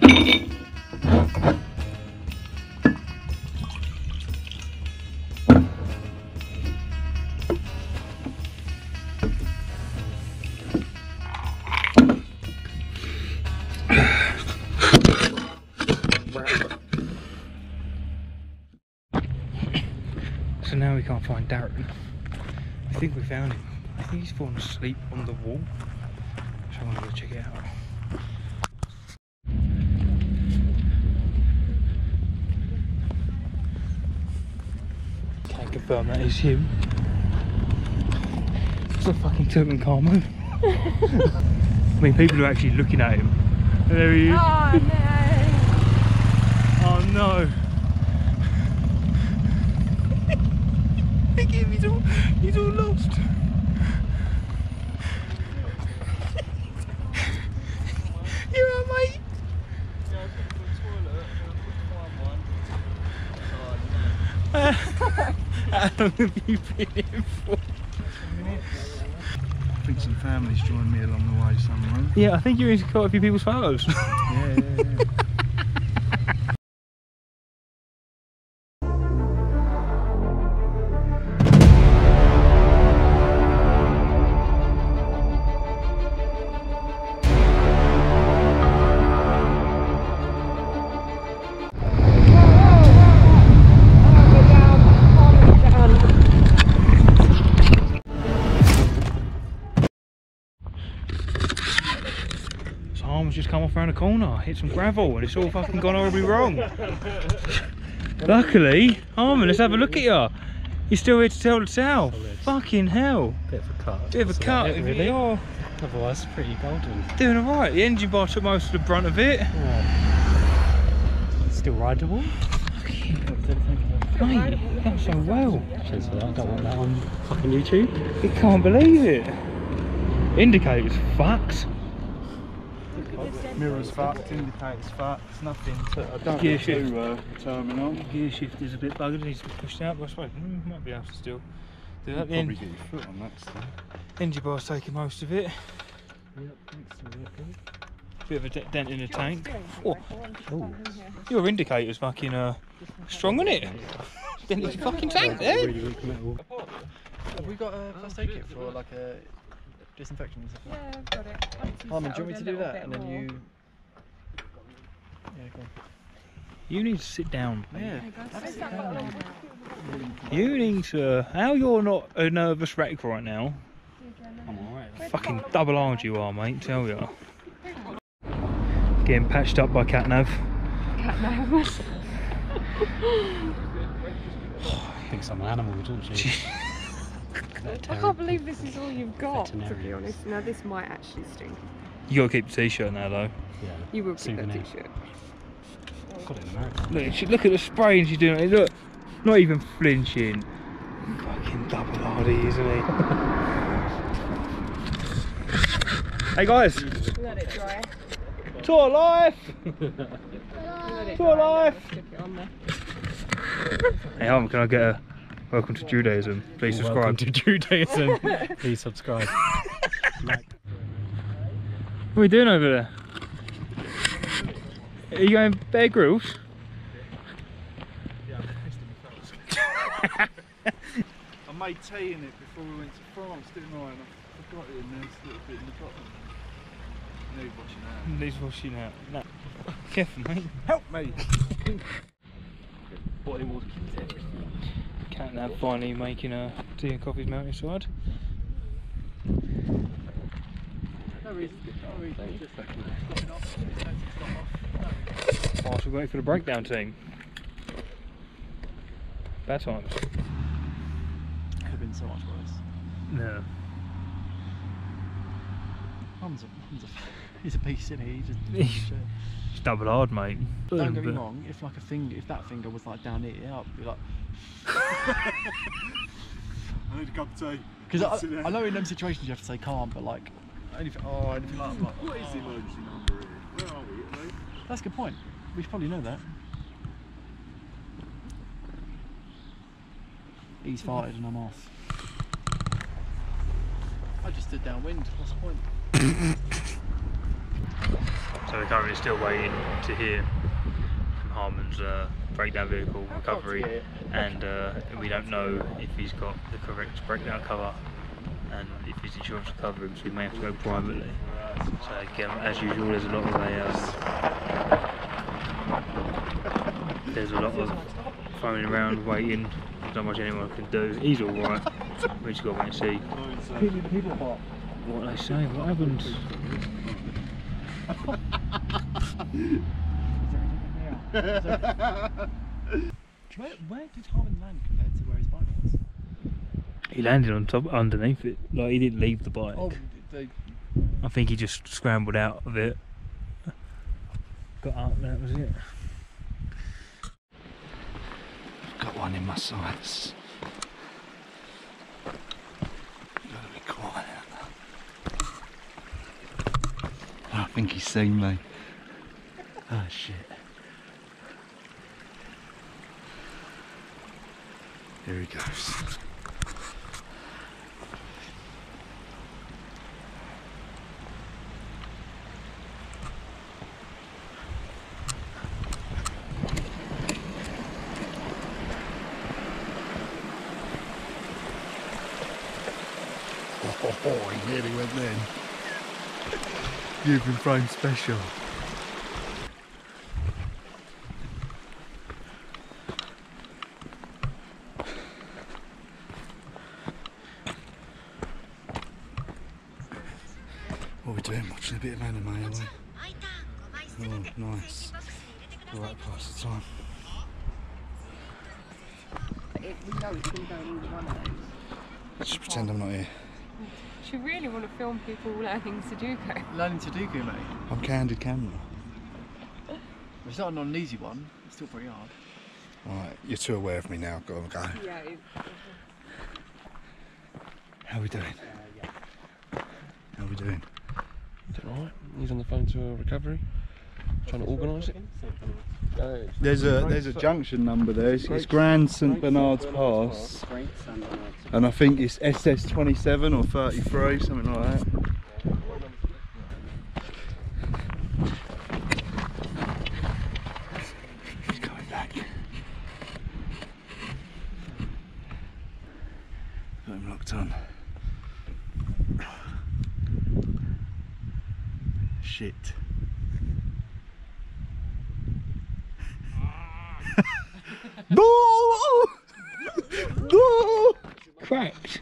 So now we can't find Darren. I think we found him. I think he's fallen asleep on the wall. So I'm gonna go check it out. Can't confirm that is him. It's a fucking Harman. I mean, people are actually looking at him. There he is. Oh no! Oh no! Look at him, he's all lost. You alright, mate? Yeah, I was looking for the toilet and I couldn't find one. How long have you been in for? I think some families joined me along the way somewhere. Yeah, I think you're in quite a few people's photos. Yeah. Harman's just come off around the corner, hit some gravel, and it's all fucking gone horribly wrong. Luckily, Harman, let's have a look at you. You're still here to tell the tale. Fucking hell. Bit of a cut. Bit of a cut, really. You're Otherwise, pretty golden. doing alright. The engine bar took most of the brunt of it. Still rideable. Mate, that's so well. Cheers for that. I don't want that on fucking YouTube. You can't believe it. Indicator's fucked. Mirrors fucked, indicators fucked, nothing to, I don't Gear know shift. to terminal. Gear shift is a bit buggered, needs to be pushed out, but I suppose might be able to still do that. Probably get your foot on that stuff. Engine bar's taking most of it. Yep, thanks for that. Bit of a dent in the tank. Oh. Your indicator's fucking strong, isn't it? Dented your fucking tank there. Really weak metal. Have we got a first aid kit for like a disinfection and stuff? Yeah, I've got it. Harman, do you want me to do that? And then you... Yeah, go on. You need to sit down. Yeah. You need to. How you're not a nervous wreck right now? I'm alright. Fucking double-armed you are, mate. Tell ya. Getting patched up by Catnav. Thinks I'm an animal, doesn't she? I can't believe this is all you've got, to be honest. Now this might actually stink. You gotta keep the t-shirt now, though. Yeah. You will keep that Souvenir. t-shirt. Got it in America. Look at the spray and she's doing it. Look, not even flinching. Fucking double-hardy, isn't he? Hey guys, Let it dry. tour life. Tour life. Stick it on there. Hey, Harman, can I get a welcome to Judaism? Please subscribe. Welcome to Judaism. Please subscribe. What are we doing over there? Are you going Bear Grylls? I made tea in it before we went to France, didn't I? And I forgot it in this little bit in the bottom. Need washing out. Needs washing out. No. Careful, mate. Help me! Catnav finally making a tea and coffees mountainside. Whilst we wait for the breakdown team. Bad times. Could have been so much worse. No. He's a beast, isn't he? It's double hard, mate. Don't get me wrong, if like if that finger was like down here, I'd be like... I need a cup of tea. Because I know in them situations you have to say calm, but like... anything like that, I'm like... What is the emergency number here? Where are we, Italy? That's a good point. We should probably know that. He's farted and I'm off. I just stood downwind, what's the point? So we're currently still waiting to hear from Harman's breakdown vehicle recovery, and we don't know if he's got the correct breakdown cover and if his insurance will cover him, so we may have to go privately. So again, as usual, there's a lot of phoning around, waiting. There's not much anyone can do. He's all right. We just got to wait and see what they say. What happened? Where did Harman land compared to where his bike was? He landed on top, underneath it. Like, he didn't leave the bike. Oh, I think he just scrambled out of it. Got up, and that was it. I've got one in my sights. Gotta be quiet. I think he's seen me. Oh shit. Here he goes. Oh, he nearly went then. You've been framed special. What are we doing? Watching a bit of anime, are we? Oh, nice. Right past the time. We know it's going to go in either one of those. Just pretend I'm not here. Do you really want to film people learning Sudoku? learning Sudoku, mate. I'm candid camera. It's not an easy one. It's still pretty hard. Alright, you're too aware of me now. Go on, go. Yeah. How are we doing? How are we doing? Alright, he's on the phone to a recovery, trying to organise it. There's a junction number there. It's Grand St Bernard's Pass, and I think it's SS27 or 33, something like that. He's coming back. Got him locked on. Shit. No! No! Cracked.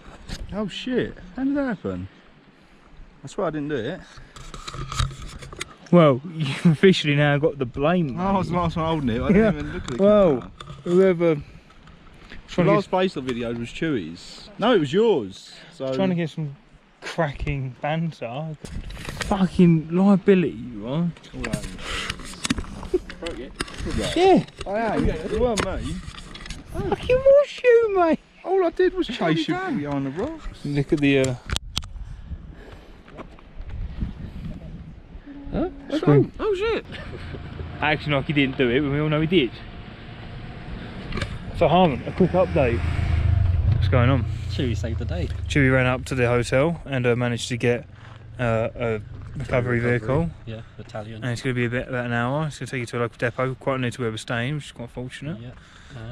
Oh shit, how did that happen? I swear I didn't do it. Well, you've officially now got the blame. I was the last one holding it, I didn't even look at it. Well, whoever... The last base video was Chewy's. No, it was yours. So Trying to get some cracking banter. Fucking liability you are. Yeah. I am. It weren't me. Fucking was you, mate. All I did was chase you behind the rocks. Look at the screen. Oh shit! Acting like he didn't do it, but we all know he did. So Harman, a quick update. What's going on? Chewy saved the day. Chewy ran up to the hotel and managed to get a recovery vehicle. Yeah, Italian. And it's going to be about an hour. It's going to take you to a local depot, quite near to where we're staying, which is quite fortunate. Yeah,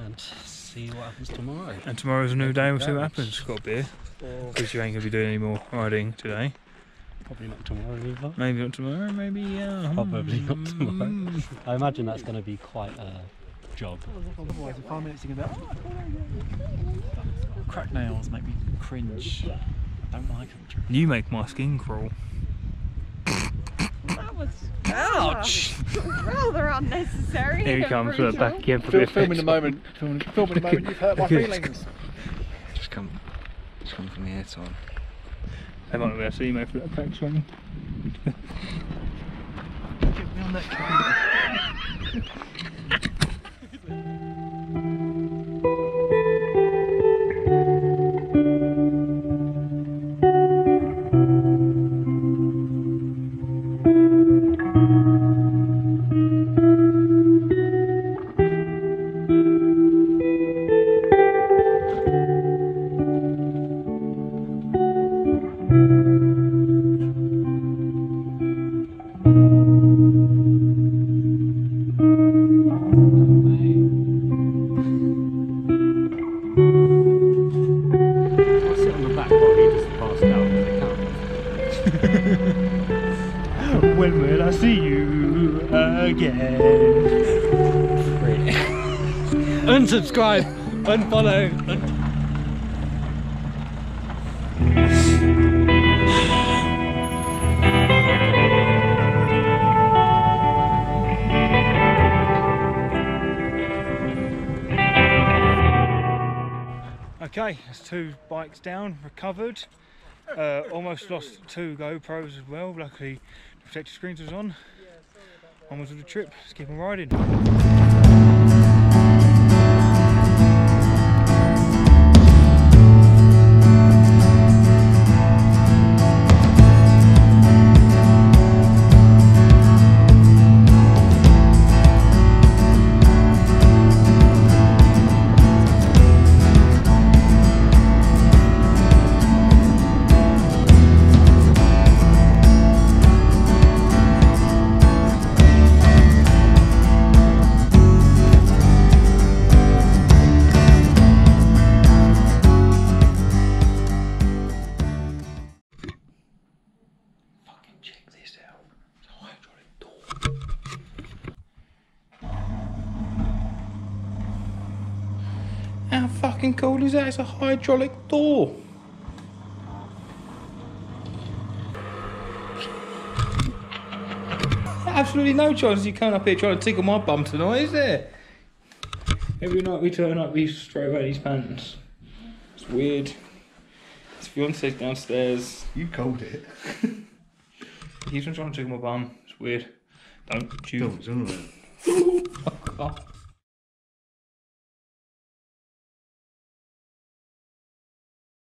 and see what happens tomorrow. And tomorrow's a new day, we'll see what happens. Got a beer. Because you ain't going to be doing any more riding today. Probably not tomorrow either. Maybe not tomorrow, maybe Probably not tomorrow. I imagine that's going to be quite a job. Otherwise, in 5 minutes you can be like, cracked nails make me cringe. I don't like them. You make my skin crawl. That was Ouch! rather unnecessary. Here he and comes, brutal. back again for a bit. Filming the moment. Filming the moment. You've hurt my feelings. Just come from the airtime. They might not be able to see you, mate, for that crack swing. Get me on that camera. you again. Unsubscribe, unfollow, Okay, that's 2 bikes down, recovered. Almost lost 2 GoPros as well. Luckily, the protective screens was on. Onwards with the trip. Let's keep on riding. How fucking cool is that? It's a hydraulic door. Absolutely no chance you come up here trying to tickle my bum tonight, is there? Every night we turn up, we straight away these pants. It's weird. His fiance's downstairs. You called it. He's been trying to tickle my bum. It's weird. Don't you? Dogs, isn't it? Fuck off.